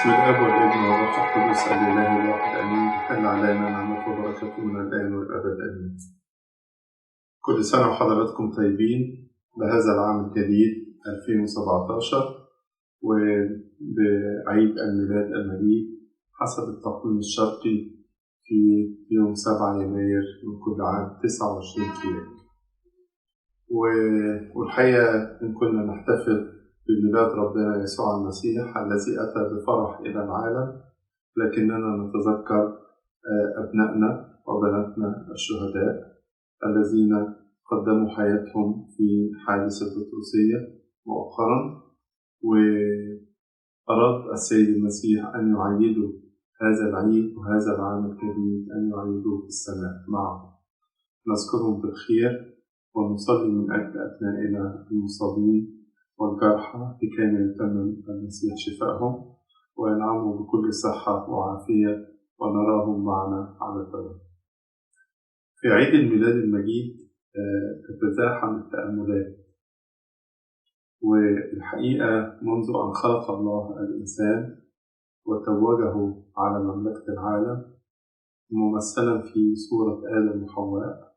باسم الآب والابن والروح القدس الإله الواحد آمين. حل علينا نعمته وبركته من الآن والأبد آمين. كل سنة وحضراتكم طيبين بهذا العام الجديد 2017 وبعيد الميلاد المجيد حسب التقويم الشرقي في يوم 7 يناير من كل عام 29 كيلو. والحقيقة إن كنا نحتفل بميلاد ربنا يسوع المسيح الذي أتى بفرح إلى العالم، لكننا نتذكر أبنائنا وبناتنا الشهداء الذين قدموا حياتهم في حادث البطرسية مؤخرا، وأراد السيد المسيح أن يعيدوا هذا العيد وهذا العام الجديد أن يعيدوه في السماء معه. نذكرهم بالخير ونصلي من أجل أبنائنا المصابين والجرحى لكي يتمم المسيح شفائهم وينعموا بكل صحة وعافية ونراهم معنا على الدوام. في عيد الميلاد المجيد تتزاحم التأملات، والحقيقة منذ أن خلق الله الإنسان وتوجه على مملكة العالم ممثلا في صورة آدم وحواء،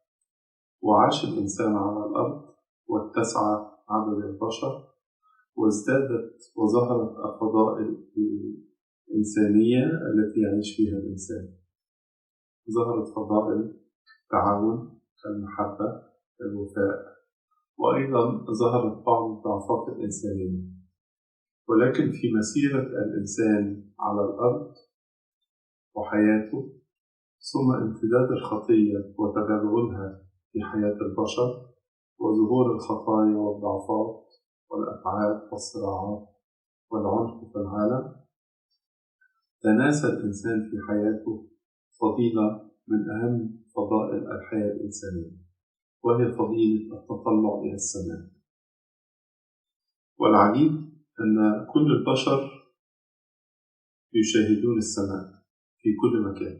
وعاش الإنسان على الأرض واتسع عدد البشر وازدادت وظهرت الفضائل الإنسانية التي يعيش فيها الإنسان. ظهرت فضائل التعاون كالمحبة الوفاء، وأيضا ظهرت بعض الضعفات الإنسانية. ولكن في مسيرة الإنسان على الأرض وحياته ثم امتداد الخطية وتجاوزها في حياة البشر وظهور الخطايا والضعفات والأفعال والصراعات والعنف في العالم، تناسى الإنسان في حياته فضيلة من أهم فضائل الحياة الإنسانية، وهي فضيلة التطلع إلى السماء. والعجيب أن كل البشر يشاهدون السماء في كل مكان،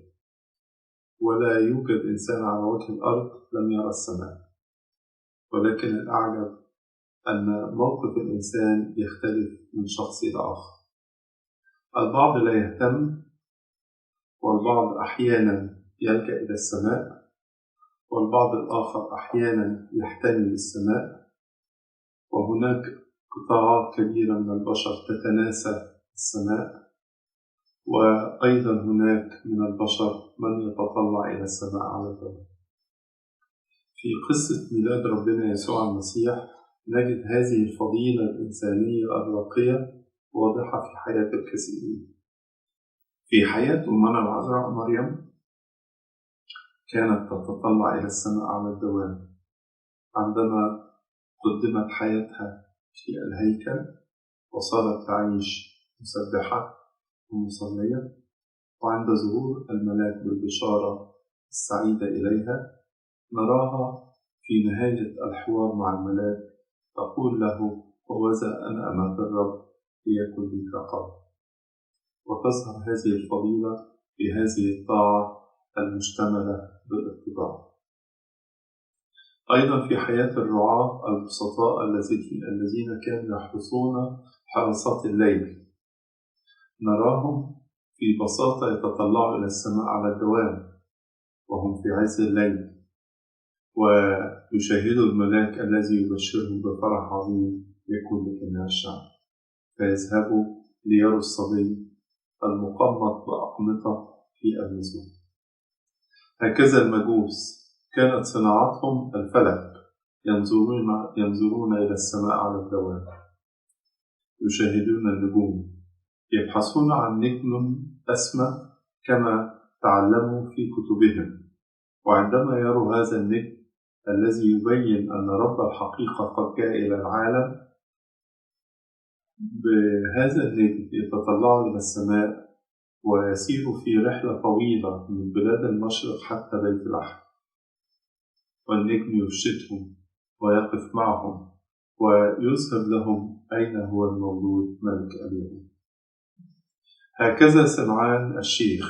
ولا يوجد إنسان على وجه الأرض لم يرى السماء. ولكن الأعجب أن موقف الإنسان يختلف من شخص إلى آخر. البعض لا يهتم، والبعض أحيانا يلجأ إلى السماء، والبعض الآخر أحيانا يحتمي للسماء، وهناك قطاعات كبيرة من البشر تتناسى السماء، وأيضا هناك من البشر من يتطلع إلى السماء على الدوام. في قصة ميلاد ربنا يسوع المسيح نجد هذه الفضيلة الإنسانية الراقية واضحة في حياة الكثيرين. في حياة أمنا العذراء مريم كانت تتطلع إلى السماء على الدوام عندما قدمت حياتها في الهيكل وصارت تعيش مسبحة ومصلية، وعند ظهور الملاك بالبشارة السعيدة إليها نراها في نهاية الحوار مع الملاك تقول له: هوذا أنا أمة الرب ليكن لي كقول. وتظهر هذه الفضيلة في هذه الطاعة المشتملة بالاتباع. أيضا في حياة الرعاة البسطاء الذين كانوا يحرسون حراسات الليل نراهم في بساطة يتطلعوا إلى السماء على الدوام وهم في عز الليل، ويشاهدوا الملاك الذي يبشرهم بفرح عظيم يكون لجميع الشعب، فيذهبوا ليروا الصبي المقمط بأقمطة في النزول. هكذا المجوس كانت صناعتهم الفلك، ينظرون إلى السماء على الدوام، يشاهدون النجوم، يبحثون عن نجم أسمى كما تعلموا في كتبهم، وعندما يروا هذا النجم الذي يبين أن رب الحقيقة قد جاء إلى العالم، بهذا النجم يتطلعوا إلى السماء ويسيروا في رحلة طويلة من بلاد المشرق حتى بيت لحم، والنجم يرشدهم ويقف معهم ويذهب لهم أين هو المولود ملك اليهود. هكذا سمعان الشيخ،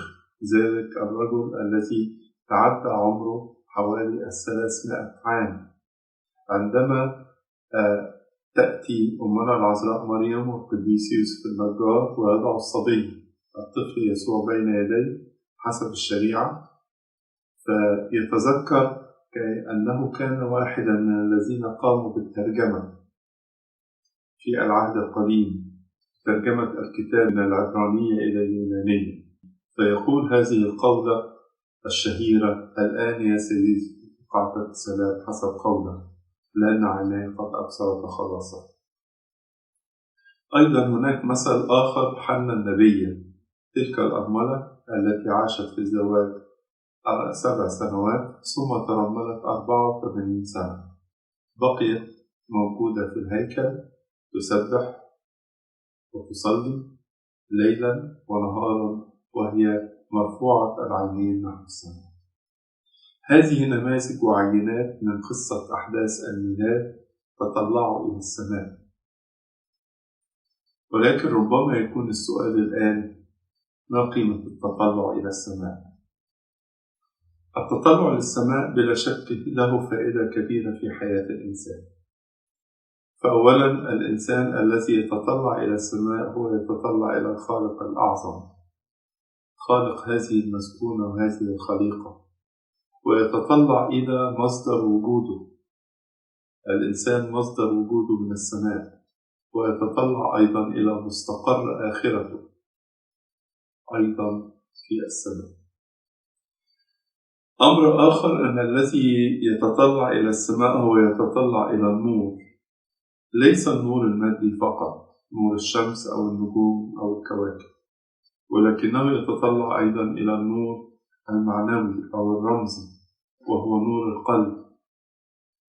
ذلك الرجل الذي تعدى عمره حوالي 300 عام، عندما تأتي أمنا العذراء مريم والقديس يوسف النجار ويضع الصبي الطفل يسوع بين يديه حسب الشريعة، فيتذكر أنه كان واحدا من الذين قاموا بالترجمة في العهد القديم، ترجمة الكتاب من العبرانية إلى اليونانية، فيقول هذه القولة الشهيرة: الآن يا سيدي قعدت السلام حسب قوله، لأن عيناي قد أبصرت خلاصك. أيضا هناك مثل آخر: حنا النبية، تلك الأرملة التي عاشت في الزواج 7 سنوات ثم ترملت 84 سنة، بقيت موجودة في الهيكل تسبح وتصلي ليلا ونهارا وهي مرفوعة العينين نحو السماء. هذه نماذج وعينات من قصة أحداث الميلاد تطلعوا إلى السماء. ولكن ربما يكون السؤال الآن: ما قيمة التطلع إلى السماء؟ التطلع للسماء بلا شك له فائدة كبيرة في حياة الإنسان. فأولا، الإنسان الذي يتطلع إلى السماء هو يتطلع إلى الخالق الأعظم، خالق هذه المسكونة وهذه الخليقة، ويتطلع إلى مصدر وجوده. الإنسان مصدر وجوده من السماء، ويتطلع أيضا إلى مستقر آخرته أيضا في السماء. أمر آخر أن الذي يتطلع إلى السماء هو يتطلع إلى النور، ليس النور المادي فقط، نور الشمس أو النجوم أو الكواكب، ولكنه يتطلع أيضا إلى النور المعنوي أو الرمزي، وهو نور القلب.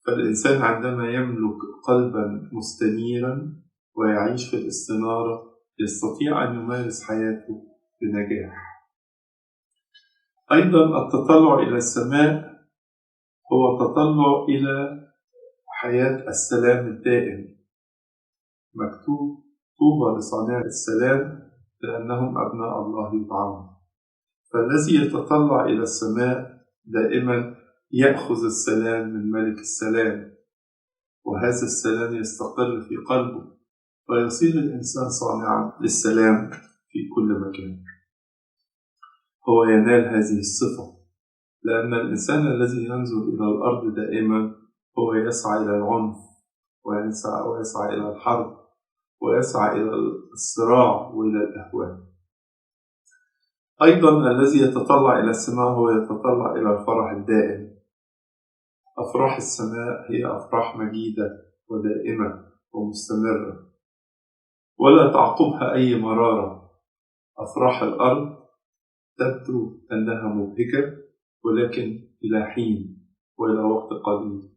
فالإنسان عندما يملك قلبا مستنيرا ويعيش في الاستنارة يستطيع أن يمارس حياته بنجاح. أيضا التطلع إلى السماء هو تطلع إلى حياة السلام الدائم. مكتوب: طوبى لصانع السلام لأنهم أبناء الله يدعون. فالذي يتطلع إلى السماء دائما يأخذ السلام من ملك السلام، وهذا السلام يستقر في قلبه، ويصير الإنسان صانعا للسلام في كل مكان. هو ينال هذه الصفة لأن الإنسان الذي ينظر إلى الأرض دائما هو يسعى إلى العنف، ويسعى إلى الحرب، ويسعى إلى الصراع وإلى الأهواء. أيضا الذي يتطلع إلى السماء هو يتطلع إلى الفرح الدائم. أفراح السماء هي أفراح مجيدة ودائمة ومستمرة، ولا تعقبها أي مرارة. أفراح الأرض تبدو أنها مبهجة، ولكن إلى حين وإلى وقت قليل،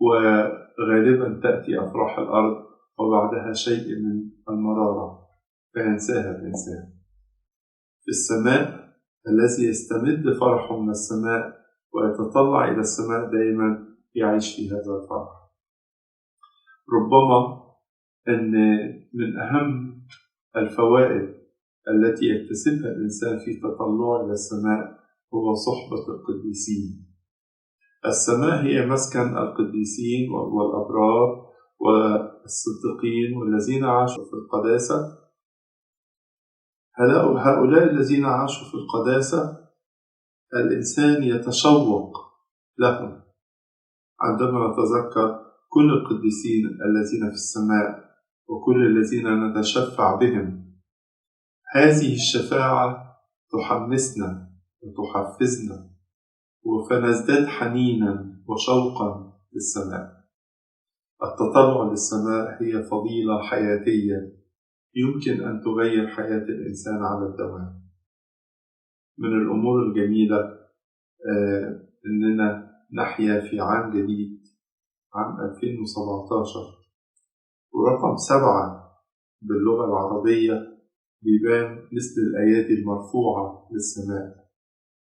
وغالبا تأتي أفراح الأرض وبعدها شيء من المرارة فينساها الإنسان. في السماء الذي يستمد فرحه من السماء ويتطلع إلى السماء دائما يعيش في هذا الفرح. ربما أن من أهم الفوائد التي يكتسبها الإنسان في تطلعه إلى السماء هو صحبة القديسين. السماء هي مسكن القديسين والأبرار والصديقين والذين عاشوا في القداسة. هؤلاء الذين عاشوا في القداسة الإنسان يتشوق لهم عندما نتذكر كل القديسين الذين في السماء وكل الذين نتشفع بهم. هذه الشفاعة تحمسنا وتحفزنا، فنزداد حنينا وشوقا للسماء. التطلع للسماء هي فضيلة حياتية يمكن أن تغير حياة الإنسان على الدوام. من الأمور الجميلة أننا نحيا في عام جديد، عام 2017، ورقم 7 باللغة العربية بيبان مثل الأيادي المرفوعة للسماء،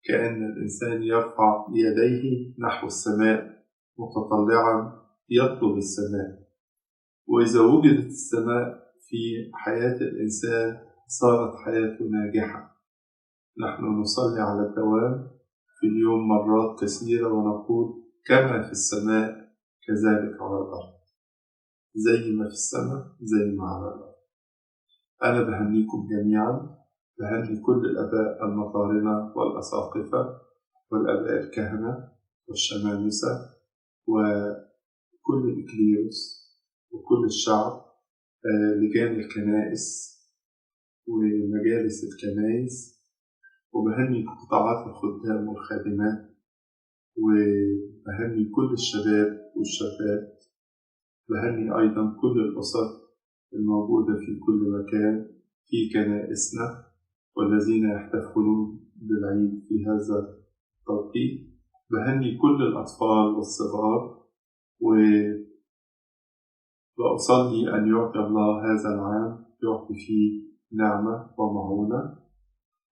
كأن الإنسان يرفع يديه نحو السماء متطلعا يطلب السماء. وإذا وجدت السماء في حياة الإنسان صارت حياته ناجحة. نحن نصلي على الدوام في اليوم مرات كثيرة ونقول: كما في السماء كذلك على الأرض. زي ما في السماء زي ما على الأرض. أنا بهنيكم جميعا بهني كل الآباء المطارنة والأساقفة والآباء الكهنة والشمامسة وكل الإكليروس وكل الشعب، لجان الكنائس ومجالس الكنائس، وبهني قطاعات الخدام والخادمات، وبهني كل الشباب والشابات. بهني أيضا كل الأسر الموجودة في كل مكان في كنائسنا والذين يحتفلون بالعيد في هذا التوقيت. بهني كل الأطفال والصغار، وأصلي أن يعطي الله هذا العام يعطي فيه نعمة ومعونة.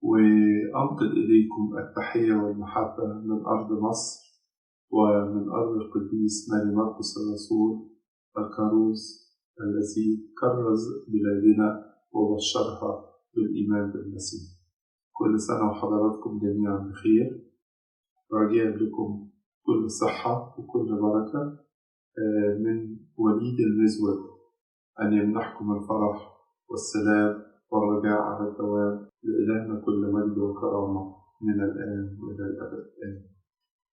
وأنقل إليكم التحية والمحبة من أرض مصر ومن أرض القديس ماري مرقس الرسول الكاروز الذي كرز بلادنا وبشرها بالإيمان بالمسيح. كل سنة وحضراتكم جميعا بخير، راجع لكم كل صحة وكل بركة من وليد المزود، أن يمنحكم الفرح والسلام والرجاء على الدوام. لإلهنا كل مجد وكرامة من الآن وإلى الأبد. آمين.